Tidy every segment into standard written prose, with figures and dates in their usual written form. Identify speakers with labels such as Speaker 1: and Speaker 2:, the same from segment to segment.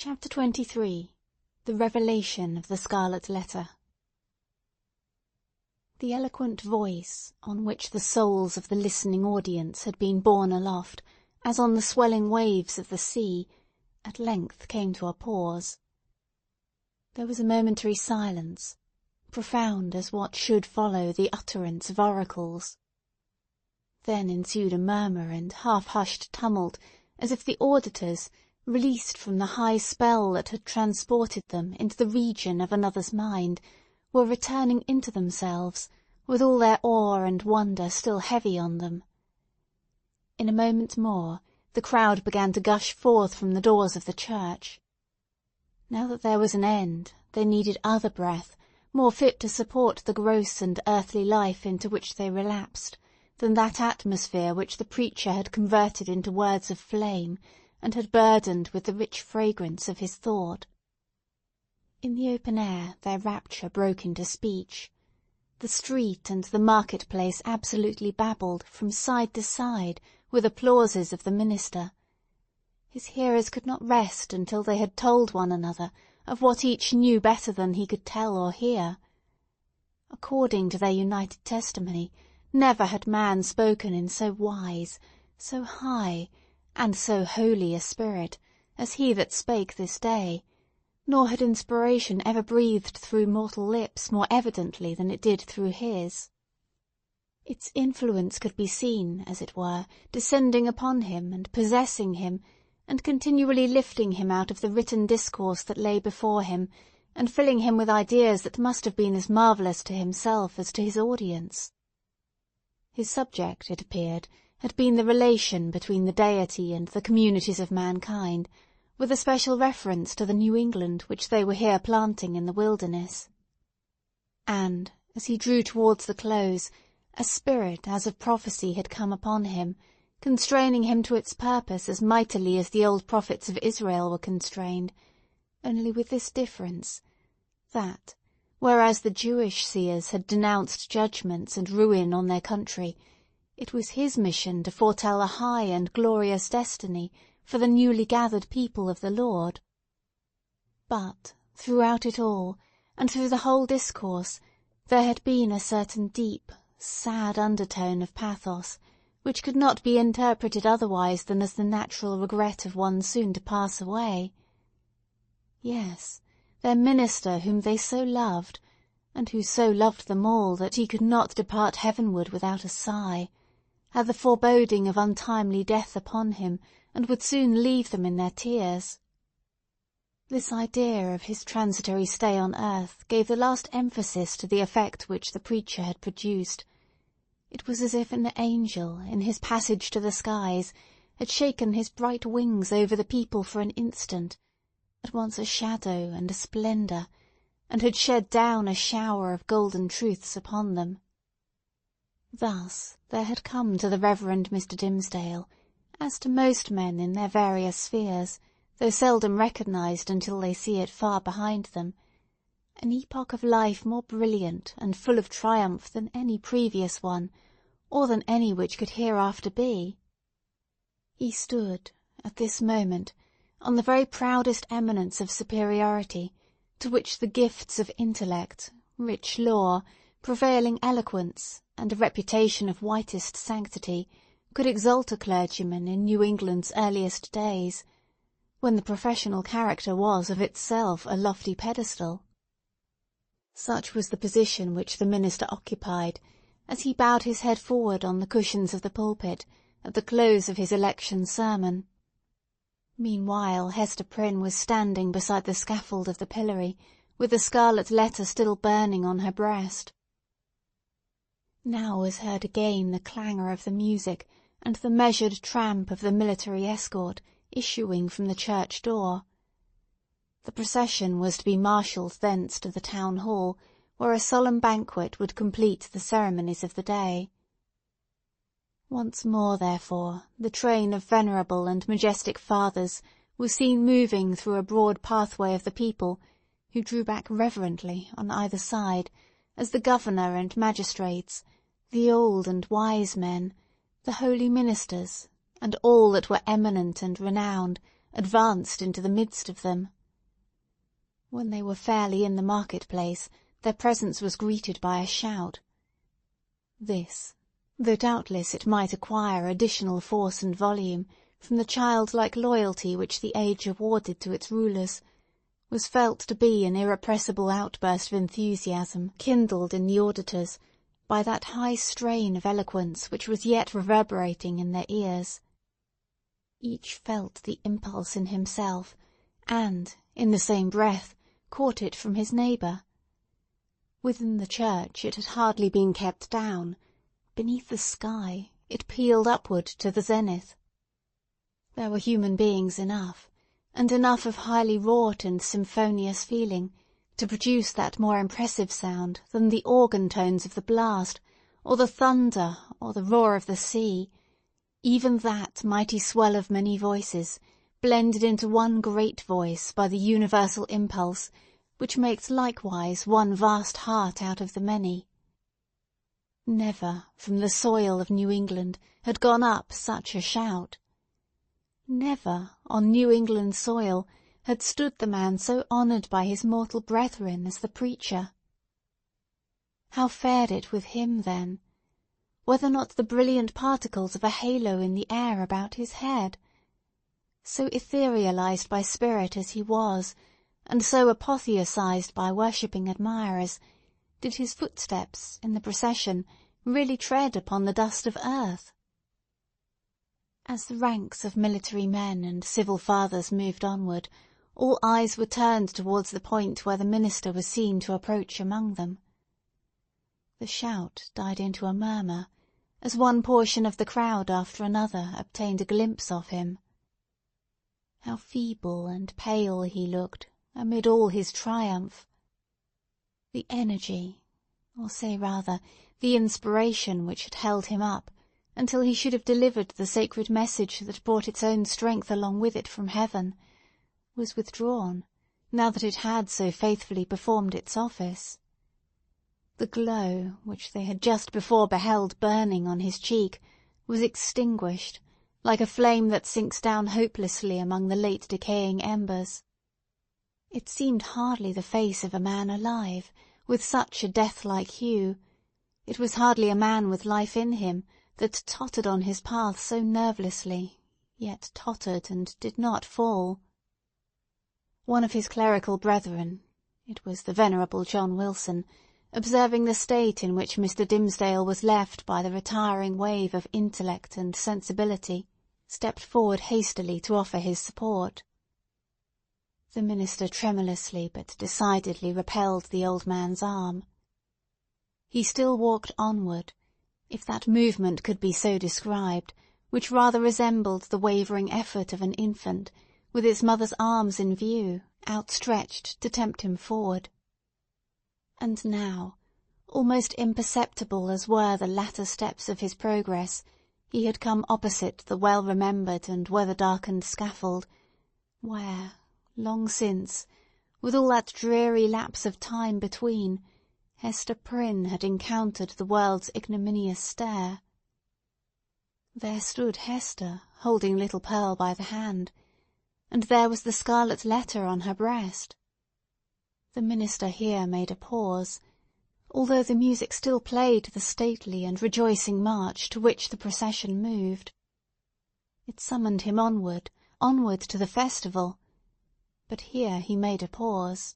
Speaker 1: Chapter 23. The Revelation of the Scarlet Letter. The eloquent voice, on which the souls of the listening audience had been borne aloft, as on the swelling waves of the sea, at length came to a pause. There was a momentary silence, profound as what should follow the utterance of oracles. Then ensued a murmur and half-hushed tumult, as if the auditors, released from the high spell that had transported them into the region of another's mind, were returning into themselves, with all their awe and wonder still heavy on them. In a moment more, the crowd began to gush forth from the doors of the church. Now that there was an end, they needed other breath, more fit to support the gross and earthly life into which they relapsed, than that atmosphere which the preacher had converted into words of flame, and had burdened with the rich fragrance of his thought. In the open air their rapture broke into speech. The street and the market-place absolutely babbled from side to side with applauses of the minister. His hearers could not rest until they had told one another of what each knew better than he could tell or hear. According to their united testimony, never had man spoken in so wise, so high, and so holy a spirit as he that spake this day, nor had inspiration ever breathed through mortal lips more evidently than it did through his. Its influence could be seen, as it were, descending upon him and possessing him, and continually lifting him out of the written discourse that lay before him, and filling him with ideas that must have been as marvellous to himself as to his audience. His subject, it appeared, had been the relation between the deity and the communities of mankind, with a special reference to the New England which they were here planting in the wilderness. And, as he drew towards the close, a spirit as of prophecy had come upon him, constraining him to its purpose as mightily as the old prophets of Israel were constrained, only with this difference, that, whereas the Jewish seers had denounced judgments and ruin on their country, it was his mission to foretell a high and glorious destiny for the newly gathered people of the Lord. But, throughout it all, and through the whole discourse, there had been a certain deep, sad undertone of pathos, which could not be interpreted otherwise than as the natural regret of one soon to pass away. Yes, their minister whom they so loved, and who so loved them all that he could not depart heavenward without a sigh, had the foreboding of untimely death upon him, and would soon leave them in their tears. This idea of his transitory stay on earth gave the last emphasis to the effect which the preacher had produced. It was as if an angel, in his passage to the skies, had shaken his bright wings over the people for an instant, at once a shadow and a splendour, and had shed down a shower of golden truths upon them. Thus there had come to the Reverend Mr. Dimmesdale, as to most men in their various spheres, though seldom recognised until they see it far behind them, an epoch of life more brilliant and full of triumph than any previous one, or than any which could hereafter be. He stood, at this moment, on the very proudest eminence of superiority, to which the gifts of intellect, rich lore, prevailing eloquence, and a reputation of whitest sanctity could exalt a clergyman in New England's earliest days, when the professional character was of itself a lofty pedestal. Such was the position which the minister occupied, as he bowed his head forward on the cushions of the pulpit at the close of his election sermon. Meanwhile Hester Prynne was standing beside the scaffold of the pillory, with the scarlet letter still burning on her breast. Now was heard again the clangor of the music, and the measured tramp of the military escort issuing from the church door. The procession was to be marshalled thence to the town hall, where a solemn banquet would complete the ceremonies of the day. Once more, therefore, the train of venerable and majestic fathers was seen moving through a broad pathway of the people, who drew back reverently on either side, as the governor and magistrates, the old and wise men, the holy ministers, and all that were eminent and renowned, advanced into the midst of them. When they were fairly in the market-place, their presence was greeted by a shout. This, though doubtless it might acquire additional force and volume from the childlike loyalty which the age awarded to its rulers, was felt to be an irrepressible outburst of enthusiasm kindled in the auditors by that high strain of eloquence which was yet reverberating in their ears. Each felt the impulse in himself, and, in the same breath, caught it from his neighbour. Within the church it had hardly been kept down. Beneath the sky it pealed upward to the zenith. There were human beings enough, and enough of highly wrought and symphonious feeling, to produce that more impressive sound than the organ tones of the blast, or the thunder, or the roar of the sea, even that mighty swell of many voices, blended into one great voice by the universal impulse, which makes likewise one vast heart out of the many. Never from the soil of New England had gone up such a shout. Never on New England soil had stood the man so honoured by his mortal brethren as the preacher. How fared it with him, then? Were there not the brilliant particles of a halo in the air about his head? So etherealized by spirit as he was, and so apotheosized by worshipping admirers, did his footsteps in the procession really tread upon the dust of earth? As the ranks of military men and civil fathers moved onward, all eyes were turned towards the point where the minister was seen to approach among them. The shout died into a murmur, as one portion of the crowd after another obtained a glimpse of him. How feeble and pale he looked amid all his triumph! The energy, or say rather, the inspiration which had held him up until he should have delivered the sacred message that brought its own strength along with it from heaven, was withdrawn, now that it had so faithfully performed its office. The glow, which they had just before beheld burning on his cheek, was extinguished, like a flame that sinks down hopelessly among the late decaying embers. It seemed hardly the face of a man alive, with such a death-like hue. It was hardly a man with life in him, that tottered on his path so nervelessly, yet tottered and did not fall. One of his clerical brethren, it was the venerable John Wilson, observing the state in which Mr. Dimmesdale was left by the retiring wave of intellect and sensibility, stepped forward hastily to offer his support. The minister tremulously but decidedly repelled the old man's arm. He still walked onward, if that movement could be so described, which rather resembled the wavering effort of an infant, with its mother's arms in view, outstretched to tempt him forward. And now, almost imperceptible as were the latter steps of his progress, he had come opposite the well-remembered and weather-darkened scaffold, where, long since, with all that dreary lapse of time between, Hester Prynne had encountered the world's ignominious stare. There stood Hester, holding little Pearl by the hand, and there was the scarlet letter on her breast. The minister here made a pause, although the music still played the stately and rejoicing march to which the procession moved. It summoned him onward, onward to the festival, but here he made a pause.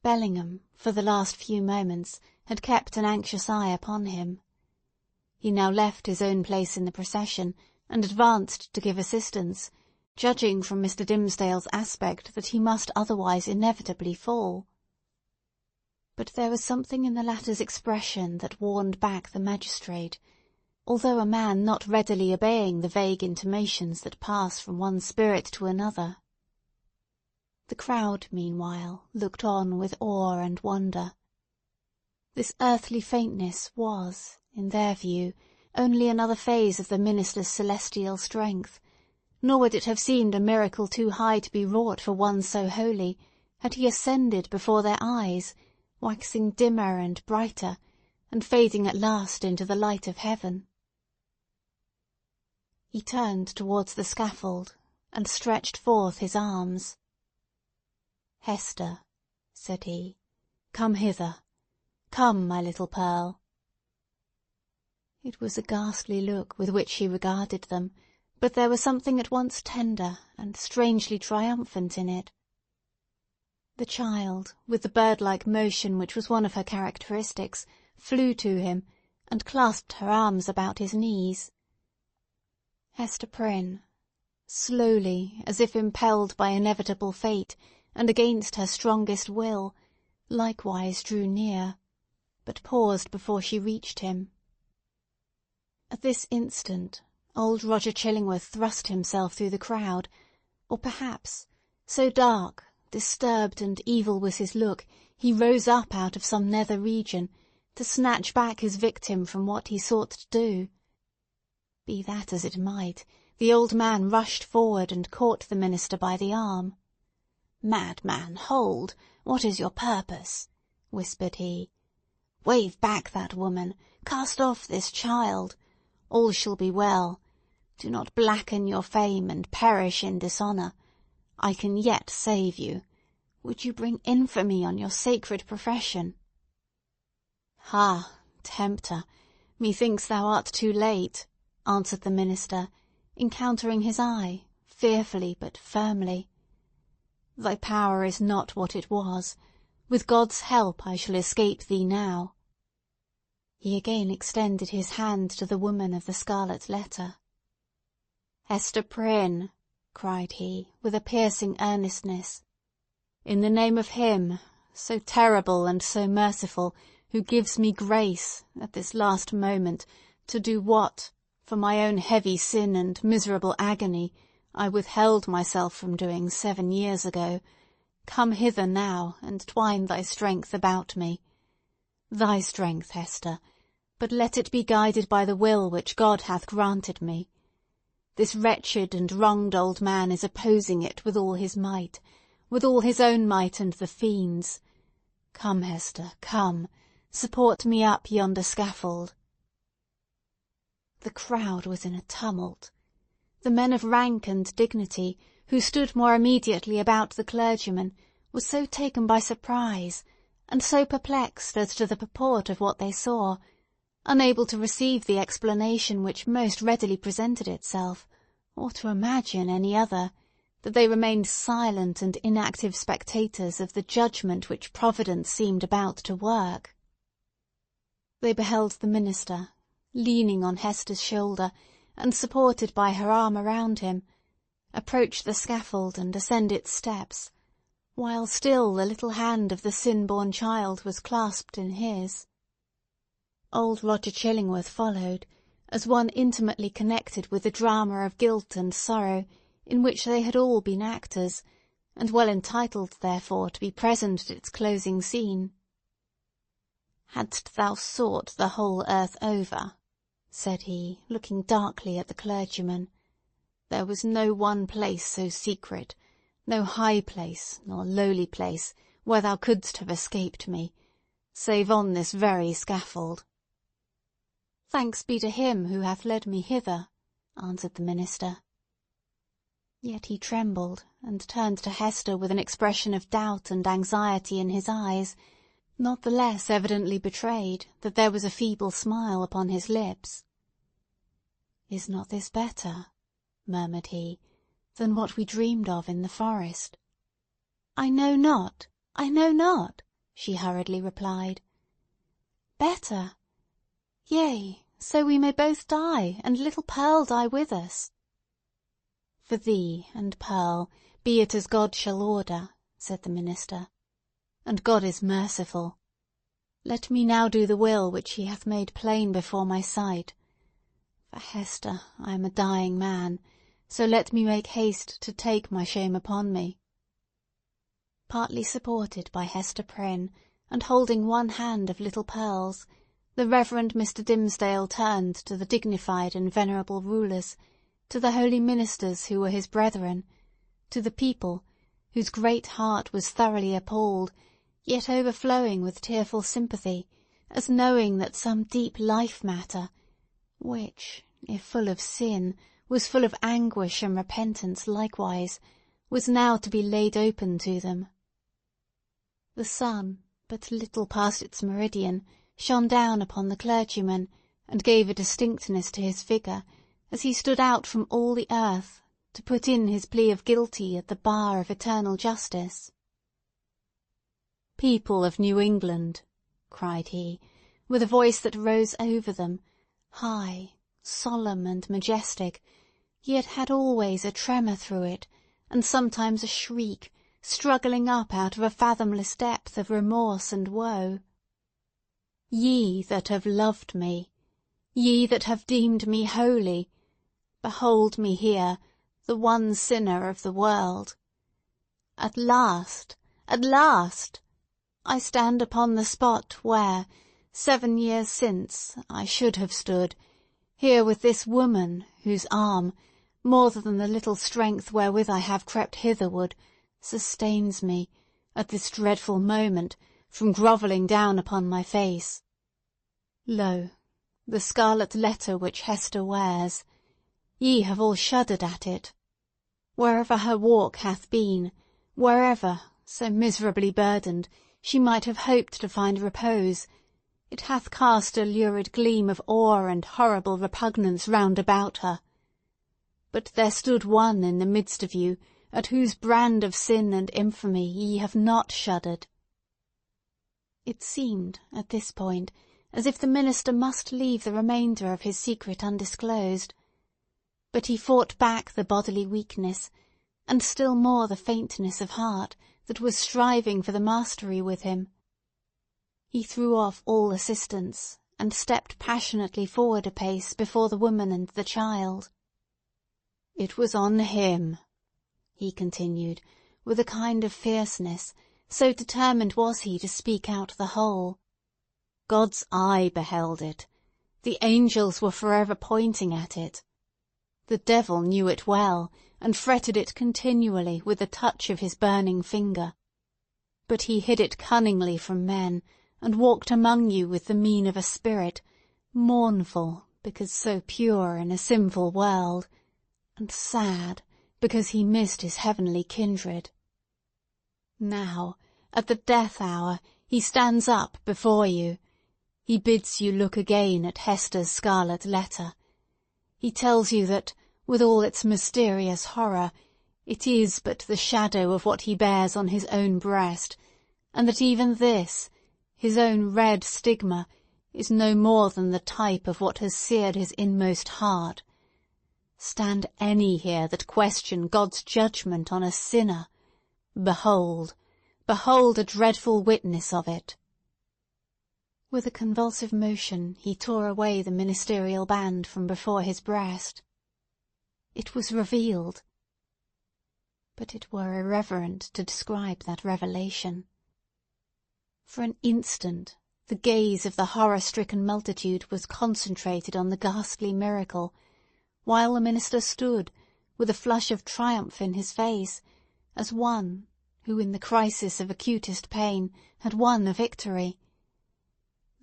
Speaker 1: Bellingham, for the last few moments, had kept an anxious eye upon him. He now left his own place in the procession, and advanced to give assistance, judging from Mr. Dimmesdale's aspect that he must otherwise inevitably fall. But there was something in the latter's expression that warned back the magistrate, although a man not readily obeying the vague intimations that pass from one spirit to another. The crowd, meanwhile, looked on with awe and wonder. This earthly faintness was, in their view, only another phase of the minister's celestial strength, nor would it have seemed a miracle too high to be wrought for one so holy, had he ascended before their eyes, waxing dimmer and brighter, and fading at last into the light of heaven. He turned towards the scaffold, and stretched forth his arms. "Hester," said he, "come hither. Come, my little Pearl." It was a ghastly look with which he regarded them, but there was something at once tender and strangely triumphant in it. The child, with the bird-like motion which was one of her characteristics, flew to him, and clasped her arms about his knees. Hester Prynne, slowly, as if impelled by inevitable fate, and against her strongest will, likewise drew near, but paused before she reached him. At this instant, old Roger Chillingworth thrust himself through the crowd, or perhaps, so dark, disturbed and evil was his look, he rose up out of some nether region, to snatch back his victim from what he sought to do. Be that as it might, the old man rushed forward and caught the minister by the arm. "Madman, hold! What is your purpose?" whispered he. "Wave back that woman! Cast off this child! All shall be well. Do not blacken your fame and perish in dishonour. I can yet save you. Would you bring infamy on your sacred profession?" "Ha, tempter! Methinks thou art too late," answered the minister, encountering his eye, fearfully but firmly. "Thy power is not what it was. With God's help I shall escape thee now." He again extended his hand to the woman of the scarlet letter. "Hester Prynne," cried he, with a piercing earnestness, "in the name of Him, so terrible and so merciful, who gives me grace, at this last moment, to do what, for my own heavy sin and miserable agony, I withheld myself from doing 7 years ago, come hither now, and twine thy strength about me. Thy strength, Hester, but let it be guided by the will which God hath granted me. This wretched and wronged old man is opposing it with all his might, with all his own might and the fiend's. Come, Hester, come, support me up yonder scaffold." The crowd was in a tumult. The men of rank and dignity, who stood more immediately about the clergyman, were so taken by surprise, and so perplexed as to the purport of what they saw, unable to receive the explanation which most readily presented itself, or to imagine any other, that they remained silent and inactive spectators of the judgment which Providence seemed about to work. They beheld the minister, leaning on Hester's shoulder, and supported by her arm around him, approach the scaffold and ascend its steps, while still the little hand of the sin-born child was clasped in his. Old Roger Chillingworth followed, as one intimately connected with the drama of guilt and sorrow in which they had all been actors, and well entitled, therefore, to be present at its closing scene. "Hadst thou sought the whole earth over," said he, looking darkly at the clergyman, "there was no one place so secret, no high place nor lowly place, where thou couldst have escaped me, save on this very scaffold." "Thanks be to Him who hath led me hither," answered the minister. Yet he trembled, and turned to Hester with an expression of doubt and anxiety in his eyes, not the less evidently betrayed that there was a feeble smile upon his lips. "Is not this better," murmured he, "than what we dreamed of in the forest?" "I know not, she hurriedly replied. "Better? Yea, so we may both die, and little Pearl die with us." "For thee and Pearl, be it as God shall order," said the minister. "And God is merciful. Let me now do the will which He hath made plain before my sight. For Hester, I am a dying man, so let me make haste to take my shame upon me." Partly supported by Hester Prynne, and holding one hand of little Pearl's, the Reverend Mr. Dimmesdale turned to the dignified and venerable rulers, to the holy ministers who were his brethren, to the people, whose great heart was thoroughly appalled, yet overflowing with tearful sympathy, as knowing that some deep life-matter, which, if full of sin, was full of anguish and repentance likewise, was now to be laid open to them. The sun, but little past its meridian, shone down upon the clergyman, and gave a distinctness to his figure, as he stood out from all the earth, to put in his plea of guilty at the bar of eternal justice. "People of New England," cried he, with a voice that rose over them, high, solemn, and majestic, yet had always a tremor through it, and sometimes a shriek, struggling up out of a fathomless depth of remorse and woe. "Ye that have loved me, ye that have deemed me holy, behold me here, the one sinner of the world. At last, I stand upon the spot where, 7 years since, I should have stood, here with this woman, whose arm, more than the little strength wherewith I have crept hitherward, sustains me, at this dreadful moment, from grovelling down upon my face. Lo, the scarlet letter which Hester wears. Ye have all shuddered at it. Wherever her walk hath been, wherever, so miserably burdened, she might have hoped to find repose, it hath cast a lurid gleam of awe and horrible repugnance round about her. But there stood one in the midst of you, at whose brand of sin and infamy ye have not shuddered." It seemed, at this point, as if the minister must leave the remainder of his secret undisclosed. But he fought back the bodily weakness, and still more the faintness of heart, that was striving for the mastery with him. He threw off all assistance, and stepped passionately forward a pace before the woman and the child. "It was on him," he continued, with a kind of fierceness, so determined was he to speak out the whole. "God's eye beheld it. The angels were forever pointing at it. The devil knew it well, and fretted it continually with the touch of his burning finger. But he hid it cunningly from men, and walked among you with the mien of a spirit, mournful because so pure in a sinful world, and sad because he missed his heavenly kindred. Now, at the death hour, he stands up before you. He bids you look again at Hester's scarlet letter. He tells you that, with all its mysterious horror, it is but the shadow of what he bears on his own breast, and that even this, his own red stigma, is no more than the type of what has seared his inmost heart. Stand any here that question God's judgment on a sinner. Behold a dreadful witness of it." With a convulsive motion he tore away the ministerial band from before his breast. It was revealed. But it were irreverent to describe that revelation. For an instant the gaze of the horror-stricken multitude was concentrated on the ghastly miracle, while the minister stood, with a flush of triumph in his face, as one who in the crisis of acutest pain had won a victory.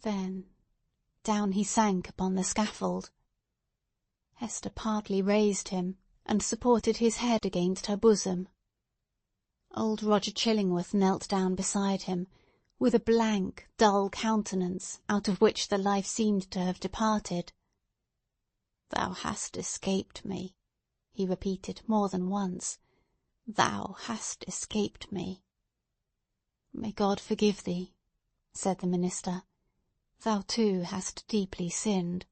Speaker 1: Then down he sank upon the scaffold. Hester partly raised him, and supported his head against her bosom. Old Roger Chillingworth knelt down beside him, with a blank, dull countenance, out of which the life seemed to have departed. "Thou hast escaped me," he repeated more than once. "Thou hast escaped me." "May God forgive thee," said the minister. "Thou too hast deeply sinned."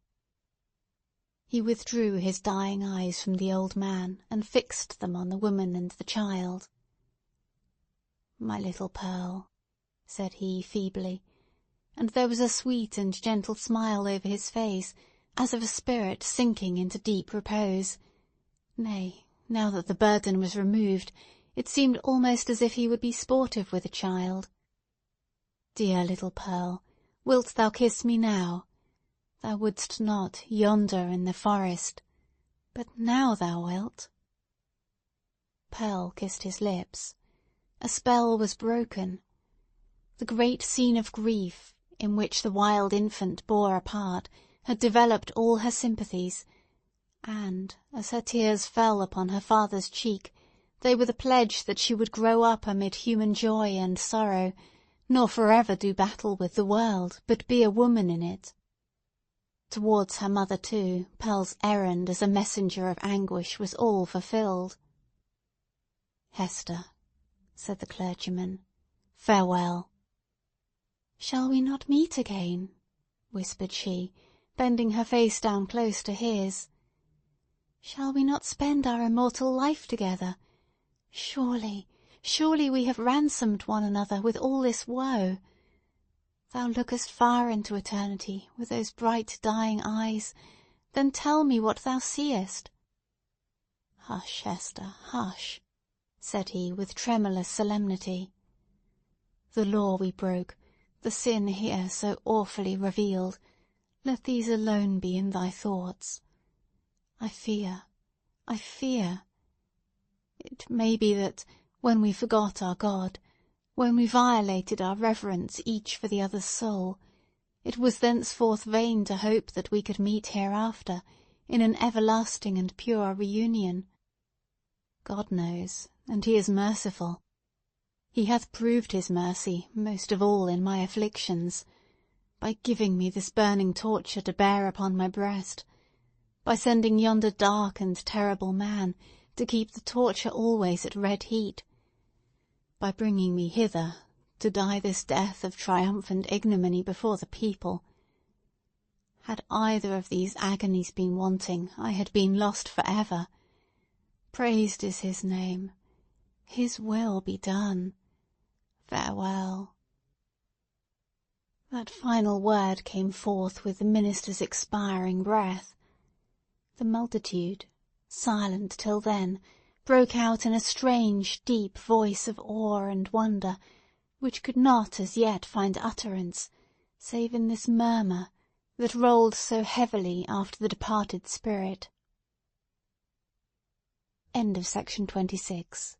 Speaker 1: He withdrew his dying eyes from the old man, and fixed them on the woman and the child. "My little Pearl," said he feebly, and there was a sweet and gentle smile over his face, as of a spirit sinking into deep repose. Nay, now that the burden was removed, it seemed almost as if he would be sportive with the child. "Dear little Pearl, wilt thou kiss me now? Thou wouldst not yonder in the forest, but now thou wilt." Pearl kissed his lips. A spell was broken. The great scene of grief, in which the wild infant bore a part, had developed all her sympathies, and as her tears fell upon her father's cheek, they were the pledge that she would grow up amid human joy and sorrow, nor forever do battle with the world, but be a woman in it. Towards her mother, too, Pearl's errand as a messenger of anguish was all fulfilled. "Hester," said the clergyman, "farewell." "Shall we not meet again?" whispered she, bending her face down close to his. "Shall we not spend our immortal life together? Surely, surely we have ransomed one another with all this woe. Thou lookest far into eternity with those bright dying eyes, then tell me what thou seest." "Hush, Hester, hush," said he with tremulous solemnity. "The law we broke, the sin here so awfully revealed, let these alone be in thy thoughts. I fear. It may be that, when we forgot our God, when we violated our reverence each for the other's soul, it was thenceforth vain to hope that we could meet hereafter in an everlasting and pure reunion. God knows, and he is merciful. He hath proved his mercy, most of all in my afflictions, by giving me this burning torture to bear upon my breast, by sending yonder dark and terrible man to keep the torture always at red heat, by bringing me hither to die this death of triumphant ignominy before the people. Had either of these agonies been wanting, I had been lost for ever. Praised is his name. His will be done. Farewell." That final word came forth with the minister's expiring breath. The multitude, silent till then, broke out in a strange, deep voice of awe and wonder, which could not as yet find utterance, save in this murmur that rolled so heavily after the departed spirit. End of Section 26.